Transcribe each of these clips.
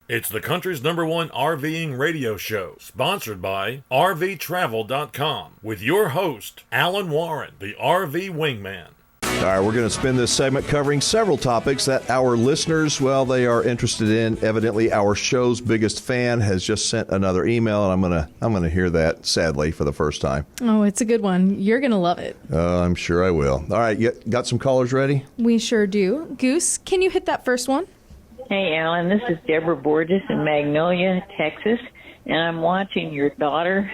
It's the country's #1 RVing radio show, sponsored by RVTravel.com, with your host, Alan Warren, the RV Wingman. All right, we're going to spend this segment covering several topics that our listeners, well, they are interested in. Evidently, our show's biggest fan has just sent another email, and I'm gonna hear that, sadly, for the first time. Oh, it's a good one. You're going to love it. I'm sure I will. All right, you got some callers ready? We sure do. Goose, can you hit that first one? Hey, Alan, this is Deborah Borges in Magnolia, Texas, and I'm watching your daughter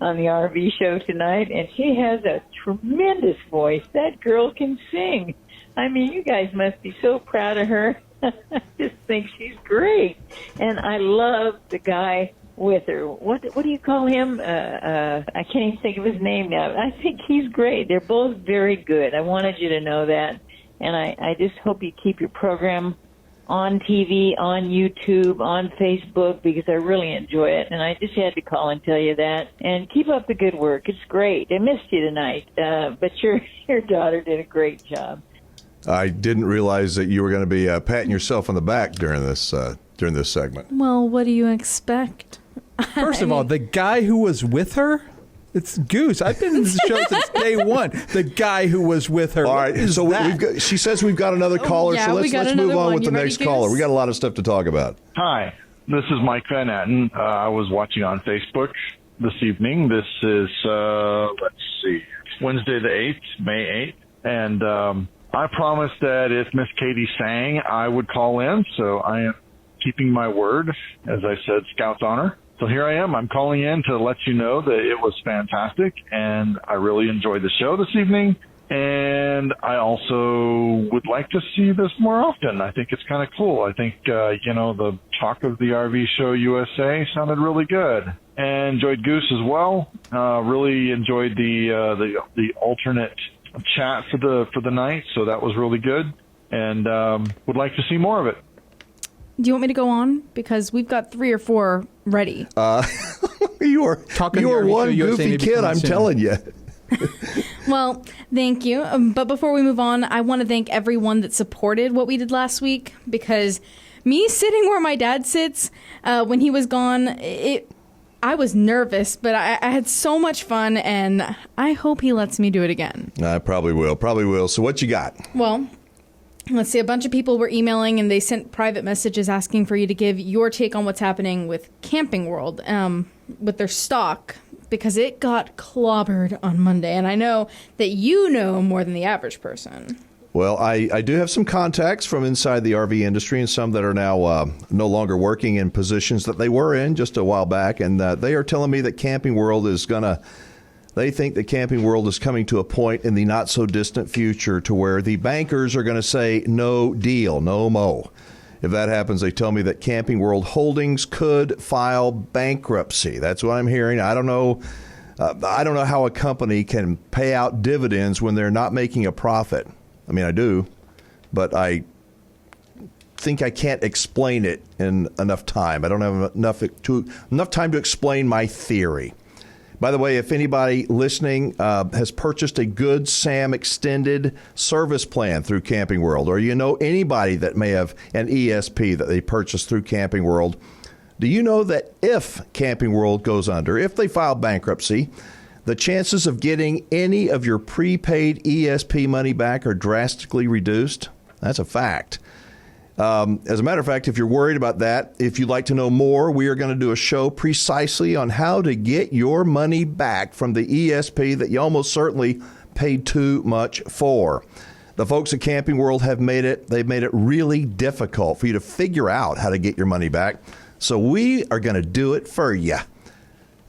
on the RV show tonight, and she has a tremendous voice. That girl can sing. I mean, you guys must be so proud of her. I just think she's great, and I love the guy with her. What do you call him? I can't even think of his name now. I think he's great. They're both very good. I wanted you to know that, and I just hope you keep your program on TV, on YouTube, on Facebook, because I really enjoy it. And I just had to call and tell you that. And keep up the good work. It's great. I missed you tonight, but your daughter did a great job. I didn't realize that you were going to be patting yourself on the back during this segment. Well, what do you expect? First of all, the guy who was with her? It's Goose. I've been in the show since day one. The guy who was with her. All right, so she says we've got another caller, yeah, so let's move on with the next caller. We got a lot of stuff to talk about. Hi, this is Mike Van Atten. I was watching on Facebook this evening. This is, Wednesday the 8th, May 8th. And I promised that if Miss Katie sang, I would call in, so I am keeping my word, as I said, Scout's honor. So here I am. I'm calling in to let you know that it was fantastic, and I really enjoyed the show this evening. And I also would like to see this more often. I think it's kind of cool. I think, the talk of the RV Show USA sounded really good. And enjoyed Goose as well. Really enjoyed the alternate chat for the night, so that was really good. And would like to see more of it. Do you want me to go on? Because we've got 3 or 4 ready. You are one goofy kid, I'm telling you. Well, thank you. But before we move on, I want to thank everyone that supported what we did last week, because me sitting where my dad sits when he was gone, I was nervous, but I had so much fun, and I hope he lets me do it again. I probably will. So what you got? Well, let's see. A bunch of people were emailing, and they sent private messages asking for you to give your take on what's happening with Camping World, with their stock, because it got clobbered on Monday. And I know that you know more than the average person. Well, I do have some contacts from inside the RV industry, and some that are now no longer working in positions that they were in just a while back. And they are telling me that Camping World they think that Camping World is coming to a point in the not-so-distant future to where the bankers are going to say, no deal, no mo. If that happens, they tell me that Camping World Holdings could file bankruptcy. That's what I'm hearing. I don't know how a company can pay out dividends when they're not making a profit. I mean, I do, but I think I can't explain it in enough time. I don't have enough time to explain my theory. By the way, if anybody listening has purchased a Good Sam extended service plan through Camping World, or you know anybody that may have an ESP that they purchased through Camping World, do you know that if Camping World goes under, if they file bankruptcy, the chances of getting any of your prepaid ESP money back are drastically reduced? That's a fact. As a matter of fact, if you're worried about that, if you'd like to know more, we are going to do a show precisely on how to get your money back from the ESP that you almost certainly paid too much for. The folks at Camping World they've made it really difficult for you to figure out how to get your money back. So we are going to do it for you.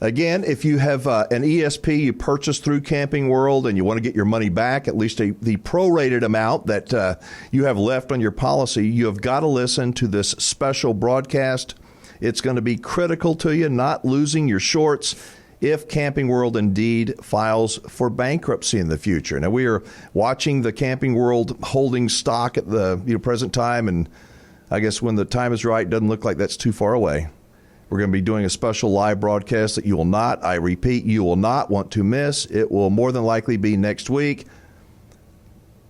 Again, if you have an ESP you purchased through Camping World and you want to get your money back, at least the prorated amount that you have left on your policy, you have got to listen to this special broadcast. It's going to be critical to you not losing your shorts if Camping World indeed files for bankruptcy in the future. Now, we are watching the Camping World holding stock at the present time, and I guess when the time is right, it doesn't look like that's too far away. We're going to be doing a special live broadcast that you will not, I repeat, you will not want to miss. It will more than likely be next week.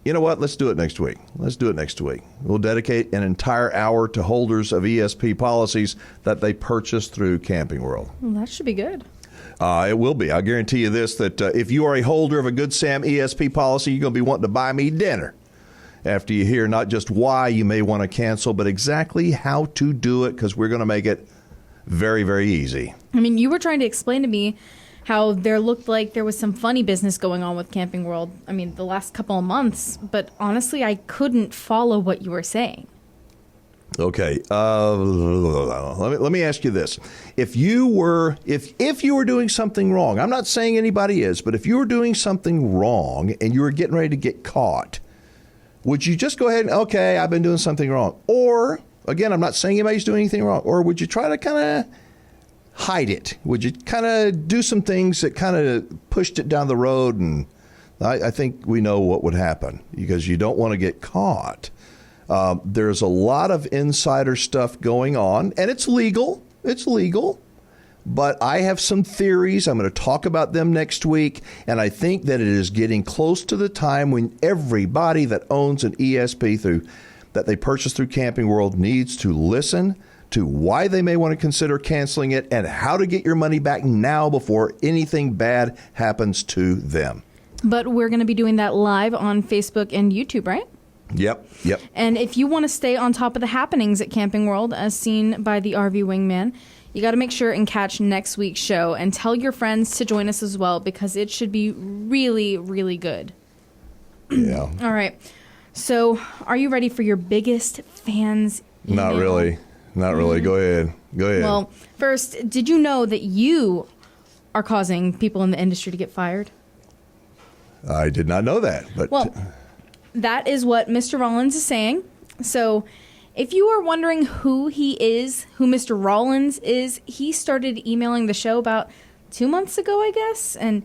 You know what? Let's do it next week. We'll dedicate an entire hour to holders of ESP policies that they purchase through Camping World. Well, that should be good. It will be. I guarantee you this, that if you are a holder of a Good Sam ESP policy, you're going to be wanting to buy me dinner after you hear not just why you may want to cancel, but exactly how to do it, because we're going to make it very, very easy. I mean, you were trying to explain to me how there looked like there was some funny business going on with Camping World, I mean, the last couple of months, but honestly, I couldn't follow what you were saying. Okay, let me ask you this. If you were doing something wrong, I'm not saying anybody is, but if you were doing something wrong and you were getting ready to get caught, would you just go ahead and, okay, I've been doing something wrong? Or, again, I'm not saying anybody's doing anything wrong, or would you try to kind of hide it? Would you kind of do some things that kind of pushed it down the road? And I think we know what would happen, because you don't want to get caught. There's a lot of insider stuff going on, and it's legal. But I have some theories. I'm going to talk about them next week, and I think that it is getting close to the time when everybody that owns an ESP that they purchase through Camping World needs to listen to why they may want to consider canceling it and how to get your money back now before anything bad happens to them. But we're going to be doing that live on Facebook and YouTube, right? Yep. And if you want to stay on top of the happenings at Camping World, as seen by the RV Wingman, you got to make sure and catch next week's show and tell your friends to join us as well, because it should be really, really good. Yeah. All right. So, are you ready for your biggest fans email? Not really. Go ahead. Well, first, did you know that you are causing people in the industry to get fired? I did not know that. But well, that is what Mr. Rollins is saying. So, if you are wondering who Mr. Rollins is, he started emailing the show about 2 months ago, I guess. And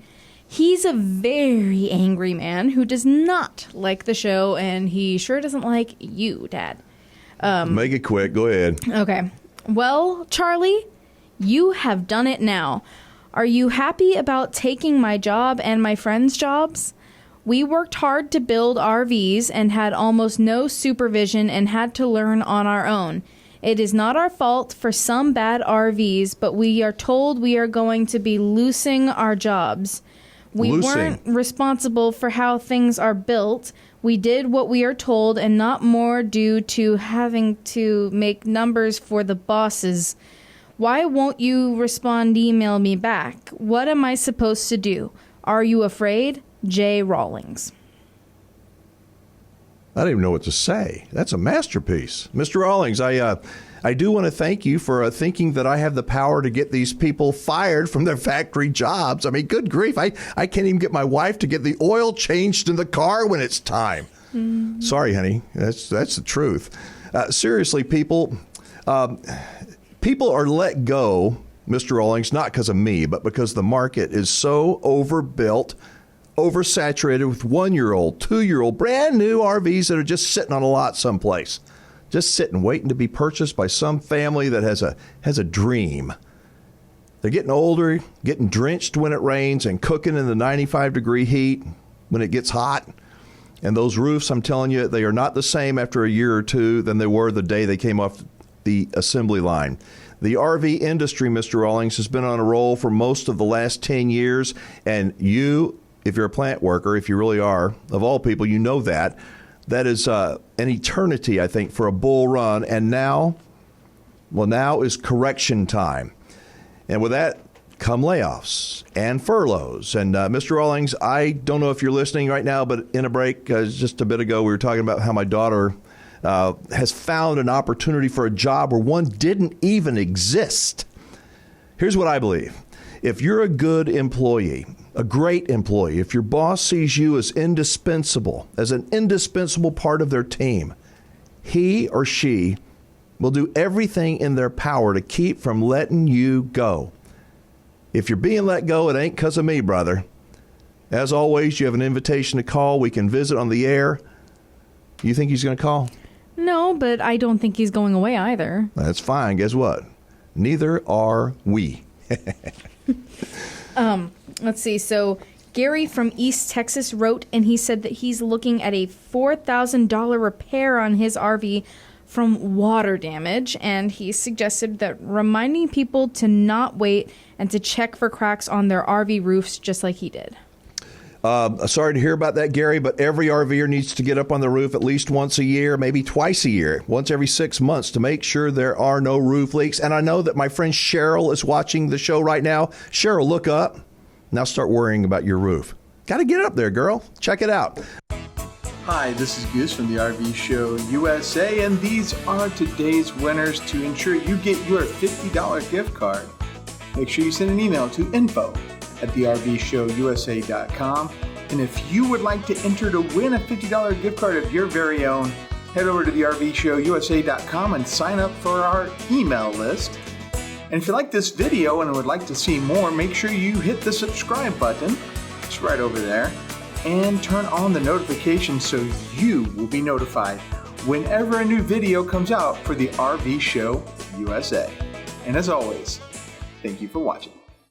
he's a very angry man who does not like the show, and he sure doesn't like you, Dad. Make it quick. Go ahead. Okay. Well, Charlie, you have done it now. Are you happy about taking my job and my friends' jobs? We worked hard to build RVs and had almost no supervision and had to learn on our own. It is not our fault for some bad RVs, but we are told we are going to be losing our jobs. We weren't responsible for how things are built. We did what we are told and not more due to having to make numbers for the bosses. Why won't you email me back? What am I supposed to do? Are you afraid? J. Rawlings. I don't even know what to say. That's a masterpiece. Mr. Rawlings, I do want to thank you for thinking that I have the power to get these people fired from their factory jobs. I mean, good grief. I can't even get my wife to get the oil changed in the car when it's time. Sorry, honey. That's the truth. Seriously, people are let go, Mr. Rawlings, not because of me, but because the market is so overbuilt, oversaturated with 1-year-old, 2-year-old, brand new RVs that are just sitting on a lot someplace. Just sitting, waiting to be purchased by some family that has a dream. They're getting older, getting drenched when it rains, and cooking in the 95-degree heat when it gets hot. And those roofs, I'm telling you, they are not the same after a year or two than they were the day they came off the assembly line. The RV industry, Mr. Rawlings, has been on a roll for most of the last 10 years. And you, if you're a plant worker, if you really are, of all people, you know that. That is an eternity, I think, for a bull run. And now is correction time. And with that come layoffs and furloughs. And Mr. Rawlings, I don't know if you're listening right now, but in a break just a bit ago, we were talking about how my daughter has found an opportunity for a job where one didn't even exist. Here's what I believe. If you're a good employee, a great employee, if your boss sees you as indispensable, as an indispensable part of their team, he or she will do everything in their power to keep from letting you go. If you're being let go, it ain't because of me, brother. As always, you have an invitation to call. We can visit on the air. You think he's going to call? No, but I don't think he's going away either. That's fine. Guess what? Neither are we. Let's see. So Gary from East Texas wrote, and he said that he's looking at a $4,000 repair on his RV from water damage, and he suggested that reminding people to not wait and to check for cracks on their RV roofs just like he did. Sorry to hear about that, Gary, but every RVer needs to get up on the roof at least once a year, maybe twice a year, once every 6 months to make sure there are no roof leaks. And I know that my friend Cheryl is watching the show right now. Cheryl, look up. Now start worrying about your roof. Got to get up there, girl. Check it out. Hi, this is Goose from the RV Show USA, and these are today's winners to ensure you get your $50 gift card. Make sure you send an email to info@thervshowusa.com. And if you would like to enter to win a $50 gift card of your very own, head over to thervshowusa.com and sign up for our email list. And if you like this video and would like to see more, make sure you hit the subscribe button. It's right over there. And turn on the notifications so you will be notified whenever a new video comes out for the RV Show USA. And as always, thank you for watching.